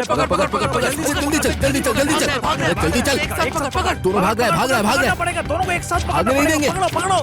पकड़ पकड़ पकड़ पकड़, जल्दी चल जल्दी चल जल्दी चल जल्दी चल, पकड़। दोनों भाग रहा है भाग रहा है भाग रहा है, पड़ेगा, दोनों को एक साथ भागने नहीं देंगे। पकड़ो पकड़ो।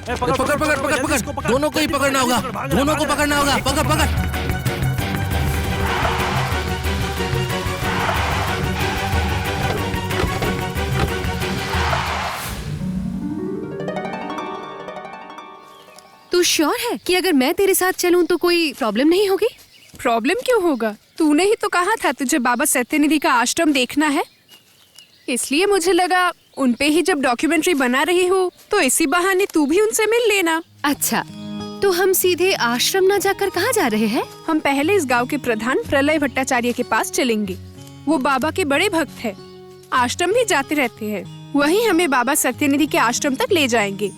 पकड़ पकड़ पकड़ पकड़, दोनों को ही पकड़ना होगा, दोनों को पकड़ना होगा, पकड़ पकड़। तू श्योर है कि अगर मैं तेरे साथ चलूं तो कोई प्रॉब्लम नहीं होगी? प्रॉब्लम क्यों होगा? तूने ही तो कहा था तुझे बाबा सत्यनिधि का आश्रम देखना है, इसलिए मुझे लगा उन पे ही जब डॉक्यूमेंट्री बना रही हूँ तो इसी बहाने तू भी उनसे मिल लेना। अच्छा, तो हम सीधे आश्रम ना जाकर कहाँ जा रहे हैं? हम पहले इस गांव के प्रधान प्रलय भट्टाचार्य के पास चलेंगे। वो बाबा के बड़े भक्त हैं, आश्रम भी जाते रहते हैं। वहीं हमें बाबा सत्यनिधि के आश्रम तक ले जाएंगे।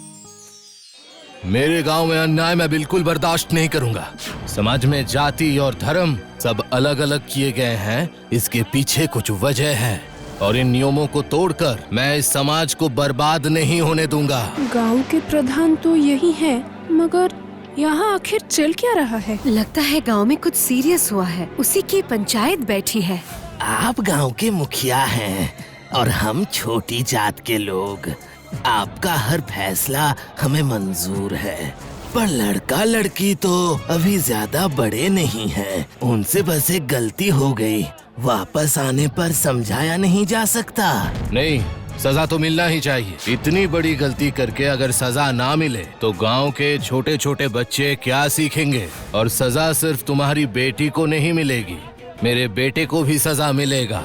मेरे गांव में अन्याय मैं बिल्कुल बर्दाश्त नहीं करूंगा। समाज में जाति और धर्म सब अलग अलग किए गए हैं, इसके पीछे कुछ वजह है और इन नियमों को तोड़कर मैं इस समाज को बर्बाद नहीं होने दूंगा। गांव के प्रधान तो यही हैं, मगर यहाँ आखिर चल क्या रहा है? लगता है गांव में कुछ सीरियस हुआ है, उसी की पंचायत बैठी है। आप गांव के मुखिया हैं और हम छोटी जात के लोग। आपका हर फैसला हमें मंजूर है, पर लड़का लड़की तो अभी ज्यादा बड़े नहीं हैं। उनसे बस एक गलती हो गई, वापस आने पर समझाया नहीं जा सकता। नहीं, सजा तो मिलना ही चाहिए। इतनी बड़ी गलती करके अगर सजा ना मिले तो गांव के छोटे छोटे बच्चे क्या सीखेंगे? और सजा सिर्फ तुम्हारी बेटी को नहीं मिलेगी, मेरे बेटे को भी सजा मिलेगा।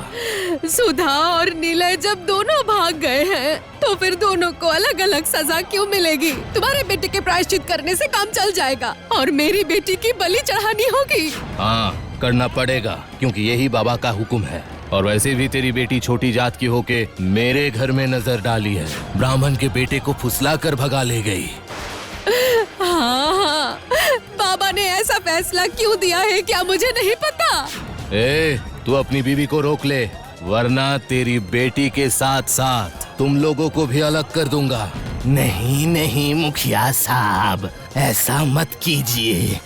सुधा और नीलय जब दोनों भाग गए हैं तो फिर दोनों को अलग अलग सजा क्यों मिलेगी? तुम्हारे बेटे के प्रायश्चित करने से काम चल जाएगा और मेरी बेटी की बलि चढ़ानी होगी। हाँ, करना पड़ेगा क्योंकि यही बाबा का हुक्म है। और वैसे भी तेरी बेटी छोटी जात की होके मेरे घर में नजर डाली है, ब्राह्मण के बेटे को फुसला कर भगा ले गई। हाँ, बाबा ने ऐसा फैसला क्यों दिया है क्या मुझे नहीं पता। तू अपनी बीवी को रोक ले, वरना तेरी बेटी के साथ साथ तुम लोगों को भी अलग कर दूंगा। नहीं नहीं मुखिया साहब, ऐसा मत कीजिए।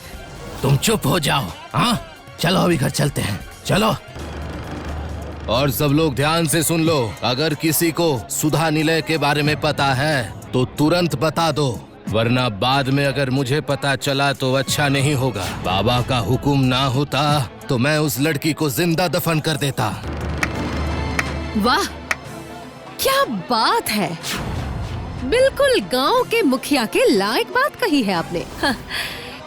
तुम चुप हो जाओ। हाँ, चलो अभी घर चलते हैं, चलो। और सब लोग ध्यान से सुन लो, अगर किसी को सुधा निलय के बारे में पता है तो तुरंत बता दो, वरना बाद में अगर मुझे पता चला तो अच्छा नहीं होगा। बाबा का हुक्म ना होता तो मैं उस लड़की को जिंदा दफन कर देता। वाह, क्या बात है, बिल्कुल गांव के मुखिया के लायक बात कही है आपने। हाँ,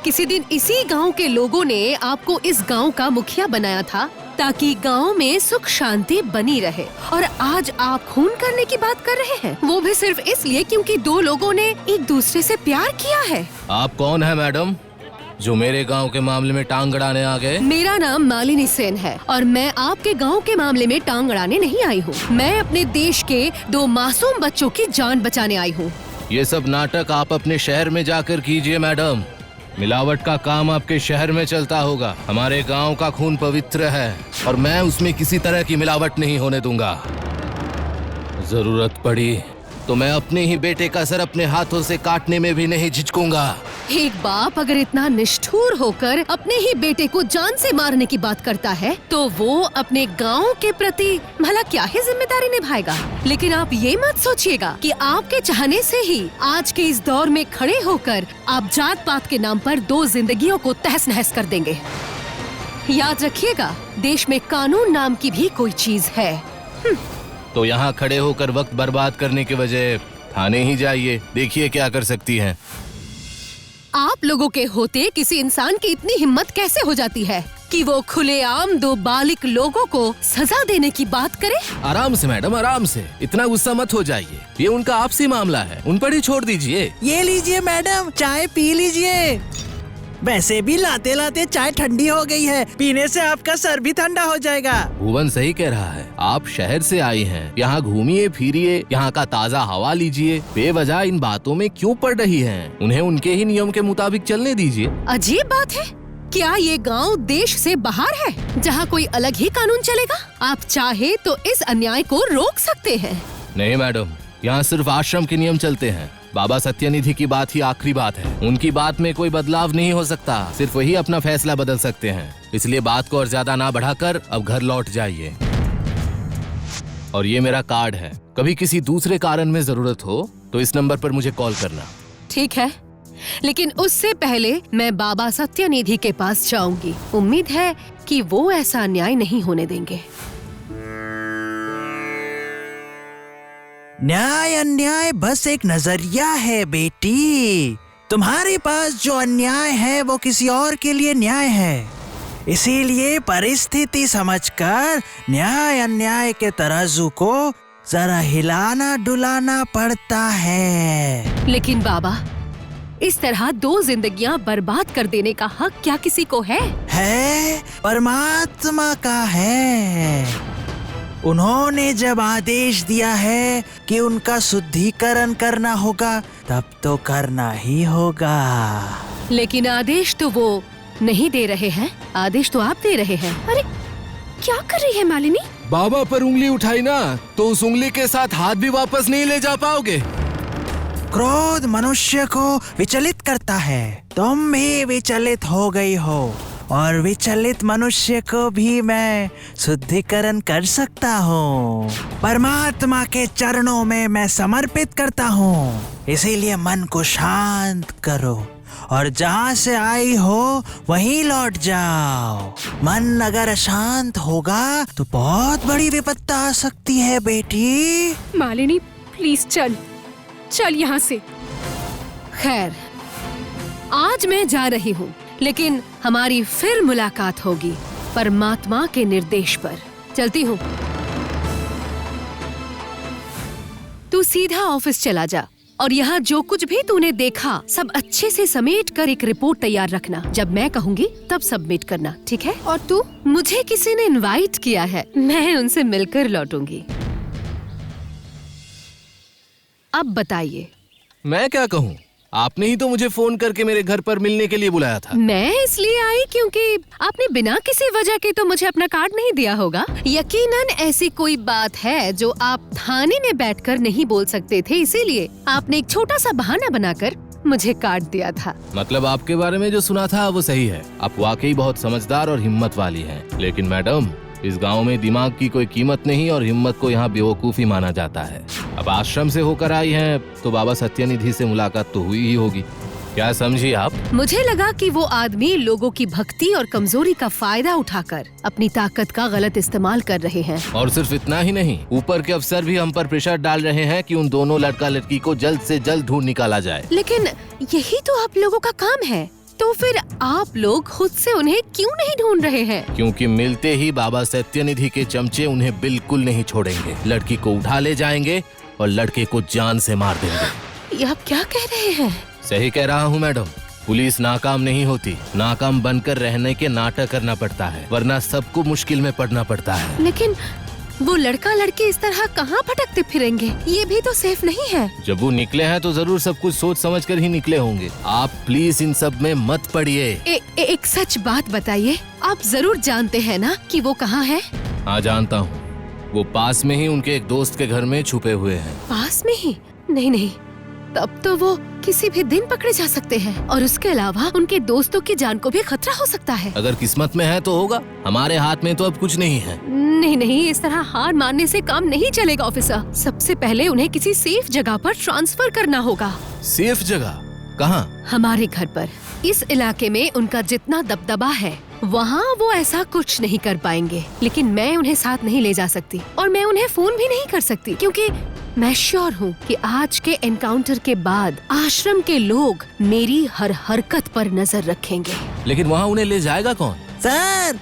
किसी दिन इसी गांव के लोगों ने आपको इस गांव का मुखिया बनाया था ताकि गांव में सुख शांति बनी रहे, और आज आप खून करने की बात कर रहे हैं, वो भी सिर्फ इसलिए क्योंकि दो लोगों ने एक दूसरे से प्यार किया है। आप कौन है मैडम जो मेरे गांव के मामले में टांग अड़ाने आ गए? मेरा नाम मालिनी सेन है और मैं आपके गांव के मामले में टांग अड़ाने नहीं आई हूँ। मैं अपने देश के दो मासूम बच्चों की जान बचाने आई हूँ। ये सब नाटक आप अपने शहर में जाकर कीजिए मैडम, मिलावट का काम आपके शहर में चलता होगा। हमारे गांव का खून पवित्र है और मैं उसमें किसी तरह की मिलावट नहीं होने दूंगा। जरूरत पड़ी तो मैं अपने ही बेटे का सर अपने हाथों से काटने में भी नहीं झिझकूंगा। एक बाप अगर इतना निष्ठुर होकर अपने ही बेटे को जान से मारने की बात करता है तो वो अपने गांव के प्रति भला क्या ही जिम्मेदारी निभाएगा। लेकिन आप ये मत सोचिएगा कि आपके चाहने से ही आज के इस दौर में खड़े होकर आप जात पात के नाम पर दो जिंदगियों को तहस नहस कर देंगे। याद रखिएगा, देश में कानून नाम की भी कोई चीज है। तो यहाँ खड़े होकर वक्त बर्बाद करने के बजाय थाने ही जाइए, देखिए क्या कर सकती हैं। आप लोगों के होते किसी इंसान की इतनी हिम्मत कैसे हो जाती है कि वो खुलेआम दो बालिक लोगों को सजा देने की बात करे? आराम से मैडम, आराम से, इतना गुस्सा मत हो जाइए, ये उनका आपसी मामला है, उन पर ही छोड़ दीजिए। ये लीजिए मैडम, चाय पी लीजिए। वैसे भी लाते लाते चाय ठंडी हो गई है, पीने से आपका सर भी ठंडा हो जाएगा। भुवन सही कह रहा है, आप शहर से आई हैं, यहाँ घूमिए फिरिए, यहाँ का ताज़ा हवा लीजिए, बेवजह इन बातों में क्यों पड़ रही हैं? उन्हें उनके ही नियम के मुताबिक चलने दीजिए। अजीब बात है, क्या ये गांव देश से बाहर है जहाँ कोई अलग ही कानून चलेगा? आप चाहे तो इस अन्याय को रोक सकते हैं। नहीं मैडम, यहाँ सिर्फ आश्रम के नियम चलते हैं, बाबा सत्यनिधि की बात ही आखिरी बात है। उनकी बात में कोई बदलाव नहीं हो सकता, सिर्फ वही अपना फैसला बदल सकते हैं। इसलिए बात को और ज्यादा ना बढ़ाकर अब घर लौट जाइए। और ये मेरा कार्ड है, कभी किसी दूसरे कारण में जरूरत हो तो इस नंबर पर मुझे कॉल करना। ठीक है, लेकिन उससे पहले मैं बाबा सत्यनिधि के पास जाऊंगी। उम्मीद है कि वो ऐसा अन्याय नहीं होने देंगे। न्याय अन्याय बस एक नजरिया है बेटी। तुम्हारे पास जो अन्याय है वो किसी और के लिए न्याय है। इसीलिए परिस्थिति समझकर न्याय अन्याय के तराजू को जरा हिलाना डुलाना पड़ता है। लेकिन बाबा, इस तरह 2 जिंदगियां बर्बाद कर देने का हक क्या किसी को है? परमात्मा का है। उन्होंने जब आदेश दिया है कि उनका शुद्धिकरण करना होगा, तब तो करना ही होगा। लेकिन आदेश तो वो नहीं दे रहे हैं, आदेश तो आप दे रहे हैं। अरे क्या कर रही है मालिनी? बाबा पर उंगली उठाई ना तो उस उंगली के साथ हाथ भी वापस नहीं ले जा पाओगे। क्रोध मनुष्य को विचलित करता है। तुम भी विचलित हो गई हो, और विचलित मनुष्य को भी मैं शुद्धिकरण कर सकता हूँ। परमात्मा के चरणों में मैं समर्पित करता हूँ। इसीलिए मन को शांत करो और जहाँ से आई हो वहीं लौट जाओ। मन अगर अशांत होगा तो बहुत बड़ी विपत्ति आ सकती है बेटी। मालिनी प्लीज चल यहाँ से। खैर, आज मैं जा रही हूँ, लेकिन हमारी फिर मुलाकात होगी परमात्मा के निर्देश पर। चलती हूँ। तू सीधा ऑफिस चला जा और यहाँ जो कुछ भी तूने देखा सब अच्छे से समेट कर एक रिपोर्ट तैयार रखना। जब मैं कहूँगी तब सबमिट करना, ठीक है? और तू, मुझे किसी ने इनवाइट किया है, मैं उनसे मिलकर लौटूंगी। अब बताइए। मैं क्या कहूँ, आपने ही तो मुझे फोन करके मेरे घर पर मिलने के लिए बुलाया था। मैं इसलिए आई क्योंकि आपने बिना किसी वजह के तो मुझे अपना कार्ड नहीं दिया होगा। यकीनन ऐसी कोई बात है जो आप थाने में बैठकर नहीं बोल सकते थे, इसीलिए आपने एक छोटा सा बहाना बनाकर मुझे कार्ड दिया था। मतलब आपके बारे में जो सुना था वो सही है। आप वाकई बहुत समझदार और हिम्मत वाली हैं। लेकिन मैडम, इस गांव में दिमाग की कोई कीमत नहीं और हिम्मत को यहाँ बेवकूफी माना जाता है। अब आश्रम से होकर आई हैं तो बाबा सत्यनिधि से मुलाकात तो हुई ही होगी, क्या समझी आप? मुझे लगा कि वो आदमी लोगों की भक्ति और कमजोरी का फायदा उठाकर अपनी ताकत का गलत इस्तेमाल कर रहे हैं। और सिर्फ इतना ही नहीं, ऊपर के अफसर भी हम पर प्रेशर डाल रहे हैं कि उन दोनों लड़का लड़की को जल्द से जल्द ढूंढ निकाला जाए। लेकिन यही तो आप लोगों का काम है, तो फिर आप लोग खुद से उन्हें क्यों नहीं ढूंढ रहे हैं? क्योंकि मिलते ही बाबा सत्यनिधि के चमचे उन्हें बिल्कुल नहीं छोड़ेंगे। लड़की को उठा ले जाएंगे और लड़के को जान से मार देंगे। ये आप क्या कह रहे हैं? सही कह रहा हूँ मैडम। पुलिस नाकाम नहीं होती, नाकाम बनकर रहने के नाटक करना पड़ता है, वरना सबको मुश्किल में पड़ना पड़ता है। लेकिन वो लड़का लड़की इस तरह कहाँ भटकते फिरेंगे? ये भी तो सेफ नहीं है। जब वो निकले हैं तो जरूर सब कुछ सोच समझ कर ही निकले होंगे। आप प्लीज इन सब में मत पड़िए। एक सच बात बताइए, आप जरूर जानते हैं ना कि वो कहाँ है? हाँ जानता हूँ, वो पास में ही उनके एक दोस्त के घर में छुपे हुए हैं। पास में ही? नहीं, तब तो वो किसी भी दिन पकड़े जा सकते हैं और उसके अलावा उनके दोस्तों की जान को भी खतरा हो सकता है। अगर किस्मत में है तो होगा, हमारे हाथ में तो अब कुछ नहीं है। नहीं, इस तरह हार मानने से काम नहीं चलेगा ऑफिसर। सबसे पहले उन्हें किसी सेफ जगह पर ट्रांसफर करना होगा। सेफ जगह? कहाँ? हमारे घर पर। इस इलाके में उनका जितना दबदबा है वहाँ वो ऐसा कुछ नहीं कर पाएंगे। लेकिन मैं उन्हें साथ नहीं ले जा सकती और मैं उन्हें फोन भी नहीं कर सकती, क्योंकि मैं श्योर हूँ कि आज के एनकाउंटर के बाद आश्रम के लोग मेरी हर हरकत पर नजर रखेंगे। लेकिन वहाँ उन्हें ले जाएगा कौन? सर,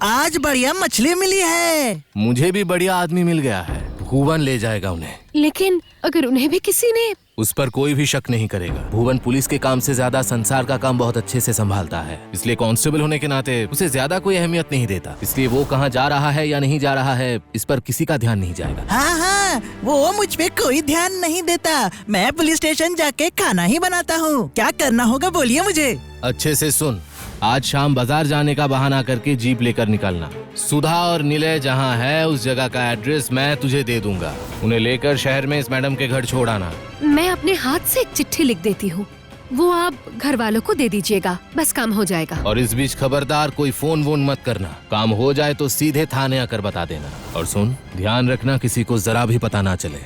आज बढ़िया मछली मिली है। मुझे भी बढ़िया आदमी मिल गया है, भुवन ले जाएगा उन्हें। लेकिन अगर उन्हें भी किसी ने... उस पर कोई भी शक नहीं करेगा। भुवन पुलिस के काम से ज्यादा संसार का काम बहुत अच्छे से संभालता है, इसलिए कांस्टेबल होने के नाते उसे ज्यादा कोई अहमियत नहीं देता। इसलिए वो कहाँ जा रहा है या नहीं जा रहा है, इस पर किसी का ध्यान नहीं जाएगा। हाँ, वो मुझ पे कोई ध्यान नहीं देता। मैं पुलिस स्टेशन जाके खाना ही बनाता हूँ। क्या करना होगा बोलिए मुझे। अच्छे से सुन, आज शाम बाजार जाने का बहाना करके जीप लेकर निकलना। सुधा और निलय जहाँ है उस जगह का एड्रेस मैं तुझे दे दूंगा। उन्हें लेकर शहर में इस मैडम के घर छोड़ आना। मैं अपने हाथ से एक चिट्ठी लिख देती हूँ, वो आप घर वालों को दे दीजिएगा, बस काम हो जाएगा। और इस बीच खबरदार कोई फोन वोन मत करना। काम हो जाए तो सीधे थाने आकर बता देना। और सुन, ध्यान रखना किसी को जरा भी पता ना चले।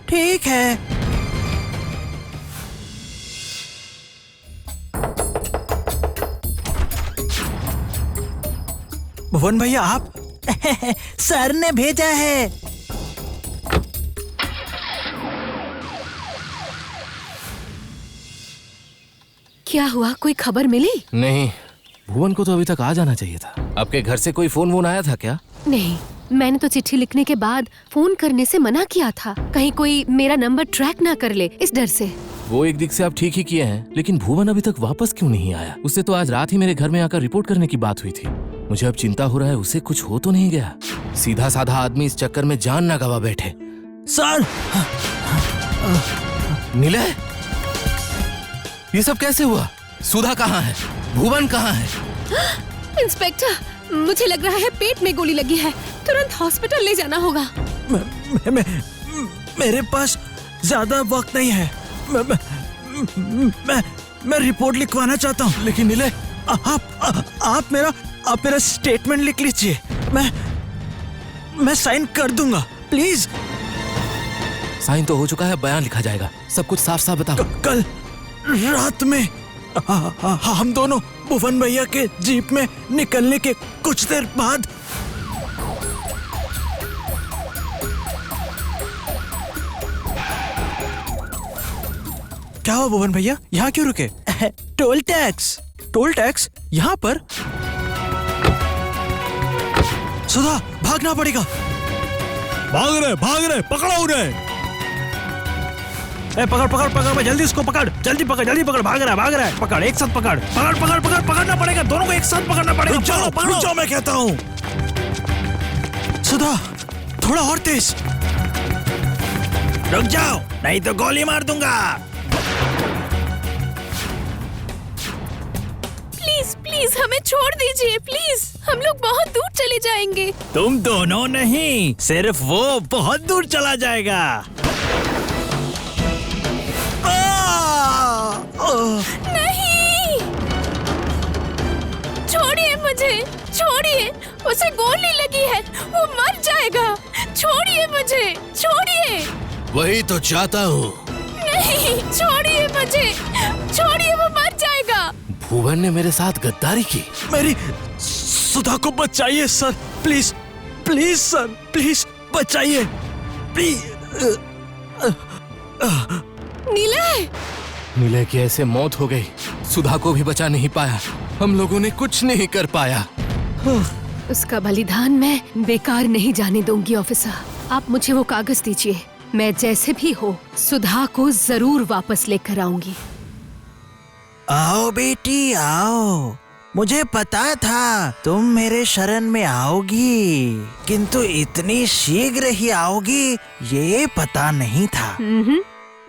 ठीक है। भुवन भैया आप सर ने भेजा है। क्या हुआ, कोई खबर मिली? नहीं, भुवन को तो अभी तक आ जाना चाहिए था। आपके घर से कोई फोन वोन आया था क्या? नहीं, मैंने तो चिट्ठी लिखने के बाद फोन करने से मना किया था, कहीं कोई मेरा नंबर ट्रैक ना कर ले, इस डर से। वो एक दिक से आप ठीक ही किए हैं, लेकिन भुवन अभी तक वापस क्यों नहीं आया? उससे तो आज रात ही मेरे घर में आकर रिपोर्ट करने की बात हुई थी। मुझे अब चिंता हो रहा है उसे कुछ हो तो नहीं गया। सीधा साधा आदमी इस चक्कर में जान ना गवा बैठे। सर निलय, ये सब कैसे हुआ? सुधा कहाँ है? भुवन कहाँ है? इंस्पेक्टर, मुझे लग रहा है पेट में गोली लगी है, तुरंत हॉस्पिटल ले जाना होगा। मेरे पास ज्यादा वक्त नहीं है। मैं रिपोर्ट लिखवाना चाहता हूँ। लेकिन निलय, आप मेरा स्टेटमेंट लिख लीजिए। मैं साइन कर दूंगा, प्लीज। साइन तो हो चुका है, बयान लिखा जाएगा। सब कुछ साफ साफ बताओ। कल रात में हम दोनों भुवन भैया के जीप में निकलने के कुछ देर बाद क्या हुआ भुवन भैया, यहाँ क्यों रुके? टोल टैक्स यहाँ पर? सुधा, भागना पड़ेगा। भाग रहे, पकड़ो उन्हें। पकड़, जल्दी उसको पकड़, जल्दी पकड़, भाग रहा है, पकड़, एक साथ पकड़ना पड़ेगा, दोनों को एक साथ पकड़ना पड़ेगा। रुक जाओ, मैं कहता हूँ। सुधा, थोड़ा और तेज। रुक जाओ, नहीं तो गोली मार दूंगा। प्लीज हमें छोड़ दीजिए, प्लीज, हम लोग बहुत दूर चले जाएंगे। तुम दोनों नहीं, सिर्फ वो बहुत दूर चला जाएगा। नहीं, छोड़िए मुझे, छोड़िए, उसे गोली लगी है, वो मर जाएगा। छोड़िए मुझे, छोड़िए। वही तो चाहता हूँ। नहीं, छोड़िए मुझे, छोड़िए, वो मर जाएगा। भुवन ने मेरे साथ गद्दारी की। मेरी सुधा को बचाइए सर, प्लीज सर, प्लीज बचाइए, प्लीज। निलय की ऐसे मौत हो गई, सुधा को भी बचा नहीं पाया, हम लोगों ने कुछ नहीं कर पाया। उसका बलिदान मैं बेकार नहीं जाने दूंगी ऑफिसर। आप मुझे वो कागज दीजिए, मैं जैसे भी हो सुधा को जरूर वापस लेकर आऊंगी। आओ बेटी आओ, मुझे पता था तुम मेरे शरण में आओगी, किंतु इतनी शीघ्र ही आओगी ये पता नहीं था।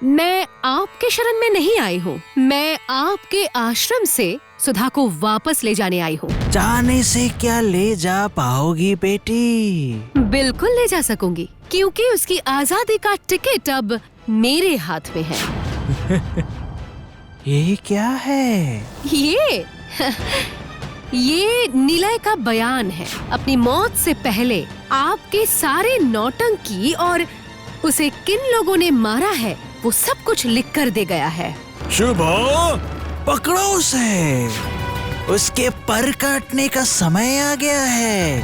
मैं आपके शरण में नहीं आई हूँ, मैं आपके आश्रम से सुधा को वापस ले जाने आई हूँ। जाने से क्या ले जा पाओगी बेटी? बिल्कुल ले जा सकूंगी, क्योंकि उसकी आजादी का टिकट अब मेरे हाथ में है। ये क्या है? ये निलय का बयान है। अपनी मौत से पहले आपके सारे नौटंकी और उसे किन लोगों ने मारा है वो सब कुछ लिख कर दे गया है। शुभो, पकड़ो उसे, उसके पर काटने का समय आ गया है।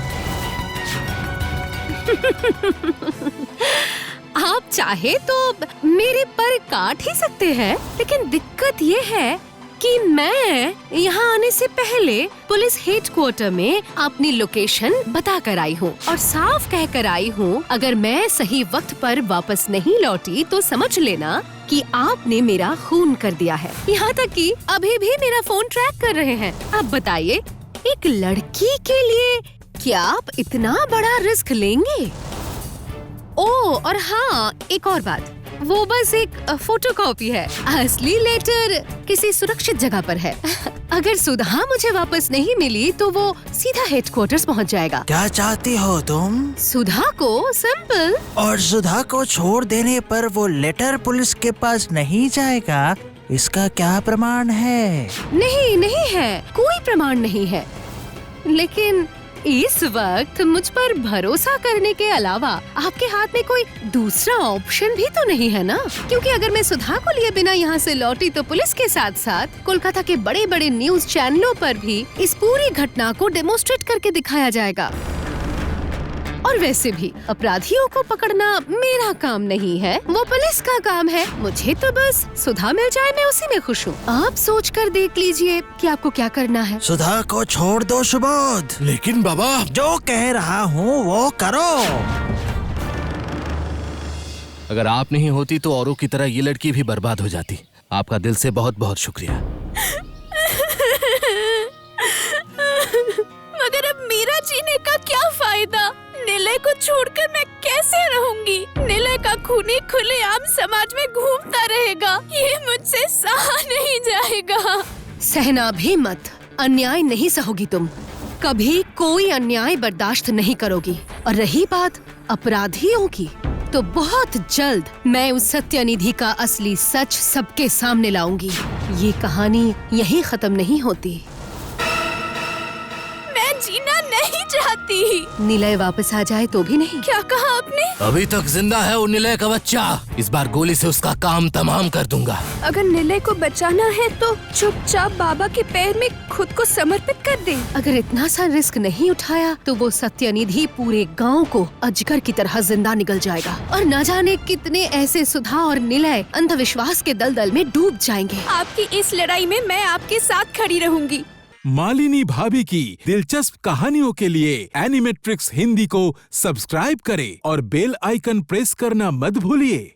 आप चाहे तो मेरे पर काट ही सकते हैं, लेकिन दिक्कत ये है कि मैं यहाँ आने से पहले पुलिस हेडक्वार्टर में अपनी लोकेशन बता कर आई हूँ और साफ कह कर आई हूँ, अगर मैं सही वक्त पर वापस नहीं लौटी तो समझ लेना कि आपने मेरा खून कर दिया है। यहाँ तक कि अभी भी मेरा फोन ट्रैक कर रहे हैं। अब बताइए, एक लड़की के लिए क्या आप इतना बड़ा रिस्क लेंगे? ओ, और हाँ, एक और बात, वो बस एक फोटोकॉपी है। असली लेटर किसी सुरक्षित जगह पर है। अगर सुधा मुझे वापस नहीं मिली तो वो सीधा हेडक्वार्टर्स पहुंच जाएगा। क्या चाहती हो तुम? सुधा को? सिंपल। और सुधा को छोड़ देने पर वो लेटर पुलिस के पास नहीं जाएगा, इसका क्या प्रमाण है? नहीं है, कोई प्रमाण नहीं है। लेकिन इस वक्त मुझ पर भरोसा करने के अलावा आपके हाथ में कोई दूसरा ऑप्शन भी तो नहीं है ना? क्योंकि अगर मैं सुधा को लिए बिना यहाँ से लौटी तो पुलिस के साथ साथ कोलकाता के बड़े बड़े न्यूज चैनलों पर भी इस पूरी घटना को डेमोन्स्ट्रेट करके दिखाया जाएगा। और वैसे भी अपराधियों को पकड़ना मेरा काम नहीं है, वो पुलिस का काम है। मुझे तो बस सुधा मिल जाए, मैं उसी में खुश हूँ। आप सोच कर देख लीजिए कि आपको क्या करना है। सुधा को छोड़ दो सुबोध। लेकिन बाबा, जो कह रहा हूँ वो करो। अगर आप नहीं होती तो औरों की तरह ये लड़की भी बर्बाद हो जाती। आपका दिल से बहुत बहुत शुक्रिया। मगर अब मेरा जीने का क्या फायदा? निलय को छोड़कर मैं कैसे रहूंगी? निलय का खूनी खुलेआम समाज में घूमता रहेगा, ये मुझसे सहा नहीं जाएगा। सहना भी मत, अन्याय नहीं सहोगी तुम। कभी कोई अन्याय बर्दाश्त नहीं करोगी। और रही बात अपराधियों की, तो बहुत जल्द मैं उस सत्यनिधि का असली सच सबके सामने लाऊंगी। ये कहानी यहीं खत्म नहीं होती। मैं जीना नहीं चाहती। निलय वापस आ जाए तो भी नहीं। क्या कहा आपने? अभी तक जिंदा है वो निलय का बच्चा। इस बार गोली से उसका काम तमाम कर दूंगा। अगर निलय को बचाना है तो चुपचाप बाबा के पैर में खुद को समर्पित कर दे। अगर इतना सा रिस्क नहीं उठाया तो वो सत्यनिधि पूरे गांव को अजगर की तरह जिंदा निकल जाएगा। और न जाने कितने ऐसे सुधा और निलय अंधविश्वास के दलदल में डूब जाएंगे। आपकी इस लड़ाई में मैं आपके साथ खड़ी रहूंगी। मालिनी भाभी की दिलचस्प कहानियों के लिए एनिमेट्रिक्स हिंदी को सब्सक्राइब करें और बेल आइकन प्रेस करना मत भूलिए।